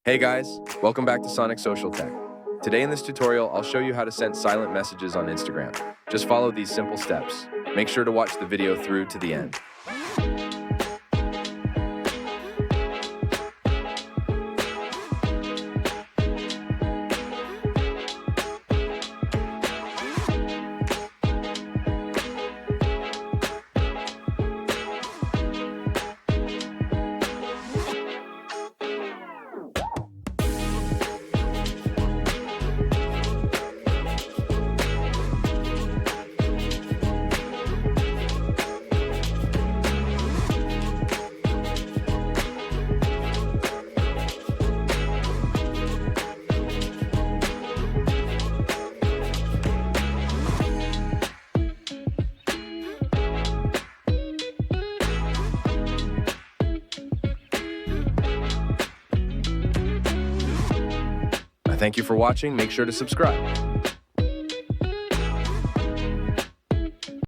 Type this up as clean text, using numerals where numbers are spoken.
Hey guys, welcome back to Sonic Social Tech. Today in this tutorial, I'll show you how to send silent messages on Instagram. Just follow these simple steps. Make sure to watch the video through to the end. Thank you for watching. Make sure to subscribe.